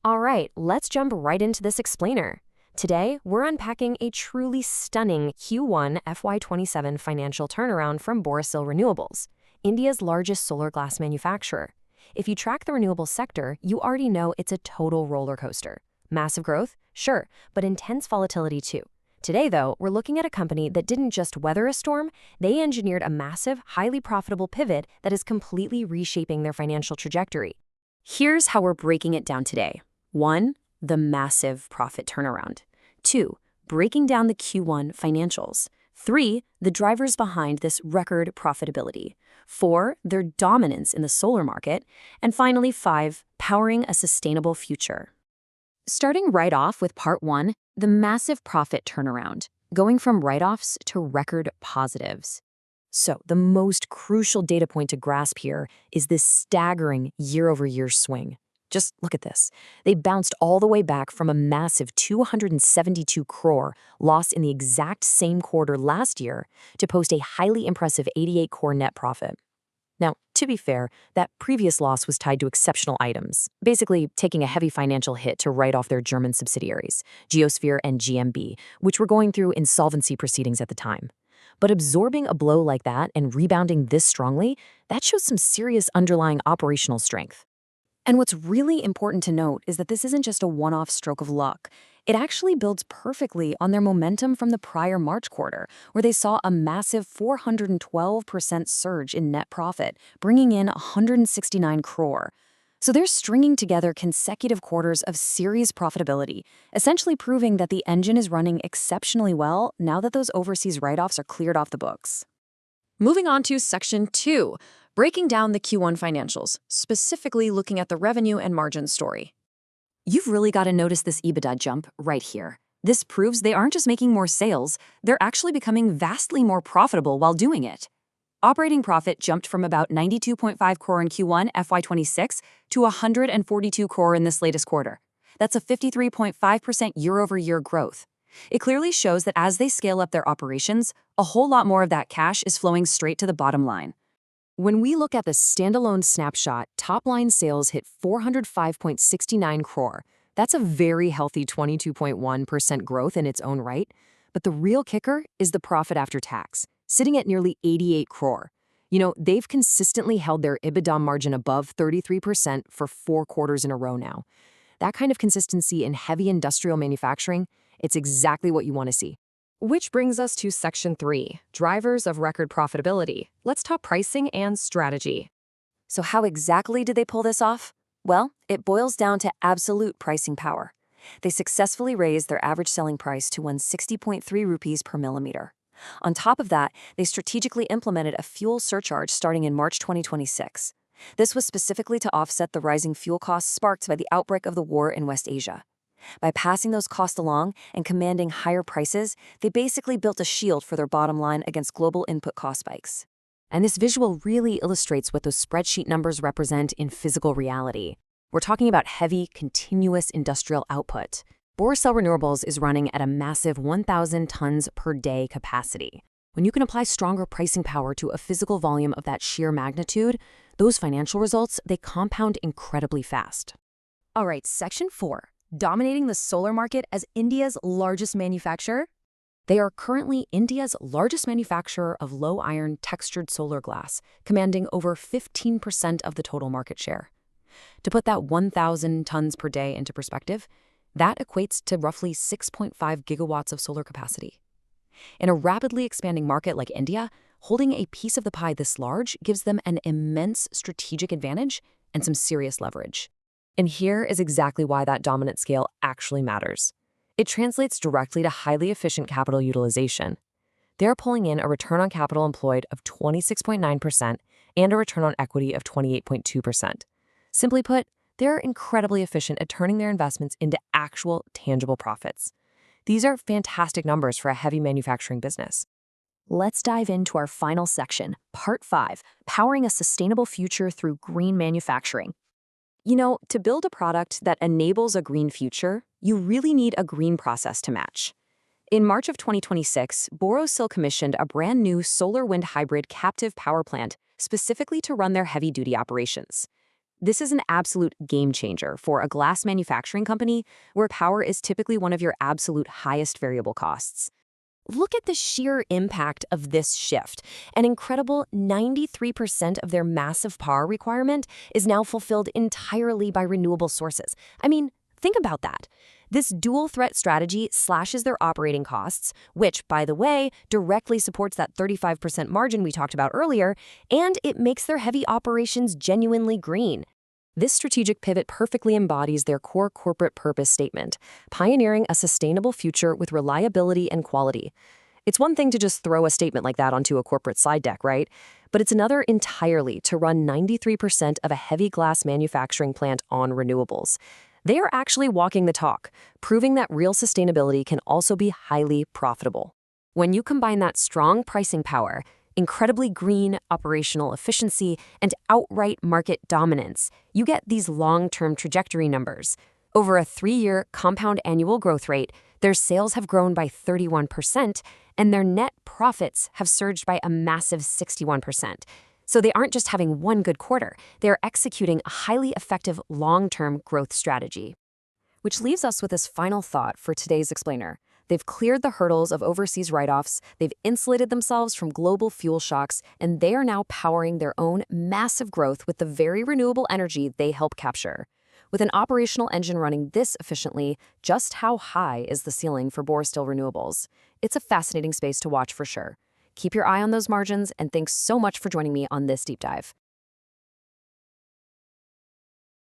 All right, let's jump right into this explainer. Today, we're unpacking a truly stunning Q1 FY27 financial turnaround from Borosil Renewables, India's largest solar glass manufacturer. If you track the renewables sector, you already know it's a total roller coaster. Massive growth? Sure, but intense volatility too. Today, though, we're looking at a company that didn't just weather a storm, they engineered a massive, highly profitable pivot that is completely reshaping their financial trajectory. Here's how we're breaking it down today. 1. The massive profit turnaround. 2. Breaking down the Q1 financials. 3. The drivers behind this record profitability. 4. Their dominance in the solar market. And finally, 5. Powering a sustainable future. Starting right off with part 1, the massive profit turnaround, going from write-offs to record positives. So the most crucial data point to grasp here is this staggering year-over-year swing. Just look at this. They bounced all the way back from a massive 272 crore loss in the exact same quarter last year to post a highly impressive 88 crore net profit. Now, to be fair, that previous loss was tied to exceptional items, basically taking a heavy financial hit to write off their German subsidiaries, Geosphere and GmbH, which were going through insolvency proceedings at the time. But absorbing a blow like that and rebounding this strongly, that shows some serious underlying operational strength. And what's really important to note is that this isn't just a one-off stroke of luck. It actually builds perfectly on their momentum from the prior March quarter, where they saw a massive 412% surge in net profit, bringing in 169 crore. So they're stringing together consecutive quarters of series profitability, essentially proving that the engine is running exceptionally well now that those overseas write-offs are cleared off the books. Moving on to Section 2, breaking down the Q1 financials, specifically looking at the revenue and margin story. You've really got to notice this EBITDA jump right here. This proves they aren't just making more sales, they're actually becoming vastly more profitable while doing it. Operating profit jumped from about 92.5 crore in Q1 FY26 to 142 crore in this latest quarter. That's a 53.5% year-over-year growth. It clearly shows that as they scale up their operations, a whole lot more of that cash is flowing straight to the bottom line. When we look at the standalone snapshot, top-line sales hit 405.69 crore. That's a very healthy 22.1% growth in its own right. But the real kicker is the profit after tax, sitting at nearly 88 crore. They've consistently held their EBITDA margin above 33% for 4 quarters in a row now. That kind of consistency in heavy industrial manufacturing, it's exactly what you want to see. Which brings us to Section 3, drivers of record profitability. Let's talk pricing and strategy. So how exactly did they pull this off? Well, it boils down to absolute pricing power. They successfully raised their average selling price to 160.3 rupees per millimeter. On top of that, they strategically implemented a fuel surcharge starting in March 2026. This was specifically to offset the rising fuel costs sparked by the outbreak of the war in West Asia. By passing those costs along and commanding higher prices, they basically built a shield for their bottom line against global input cost spikes. And this visual really illustrates what those spreadsheet numbers represent in physical reality. We're talking about heavy, continuous industrial output. Borosil Renewables is running at a massive 1,000 tons per day capacity. When you can apply stronger pricing power to a physical volume of that sheer magnitude, those financial results, they compound incredibly fast. All right, Section 4. Dominating the solar market as India's largest manufacturer? They are currently India's largest manufacturer of low-iron textured solar glass, commanding over 15% of the total market share. To put that 1,000 tons per day into perspective, that equates to roughly 6.5 gigawatts of solar capacity. In a rapidly expanding market like India, holding a piece of the pie this large gives them an immense strategic advantage and some serious leverage. And here is exactly why that dominant scale actually matters. It translates directly to highly efficient capital utilization. They're pulling in a return on capital employed of 26.9% and a return on equity of 28.2%. Simply put, they're incredibly efficient at turning their investments into actual, tangible profits. These are fantastic numbers for a heavy manufacturing business. Let's dive into our final section, Part 5, Powering a Sustainable Future Through Green Manufacturing. To build a product that enables a green future, you really need a green process to match. In March of 2026, Borosil commissioned a brand new solar-wind hybrid captive power plant specifically to run their heavy-duty operations. This is an absolute game changer for a glass manufacturing company where power is typically one of your absolute highest variable costs. Look at the sheer impact of this shift. An incredible 93% of their massive power requirement is now fulfilled entirely by renewable sources. I mean, think about that. This dual threat strategy slashes their operating costs, which, by the way, directly supports that 35% margin we talked about earlier, and it makes their heavy operations genuinely green. This strategic pivot perfectly embodies their core corporate purpose statement, pioneering a sustainable future with reliability and quality. It's one thing to just throw a statement like that onto a corporate slide deck, right? But it's another entirely to run 93% of a heavy glass manufacturing plant on renewables. They are actually walking the talk, proving that real sustainability can also be highly profitable. When you combine that strong pricing power, incredibly green operational efficiency, and outright market dominance, you get these long-term trajectory numbers. Over a 3-year compound annual growth rate, their sales have grown by 31%, and their net profits have surged by a massive 61%. So they aren't just having one good quarter, they are executing a highly effective long-term growth strategy. Which leaves us with this final thought for today's explainer. They've cleared the hurdles of overseas write-offs, they've insulated themselves from global fuel shocks, and they are now powering their own massive growth with the very renewable energy they help capture. With an operational engine running this efficiently, just how high is the ceiling for Borosil Renewables? It's a fascinating space to watch for sure. Keep your eye on those margins, and thanks so much for joining me on this deep dive.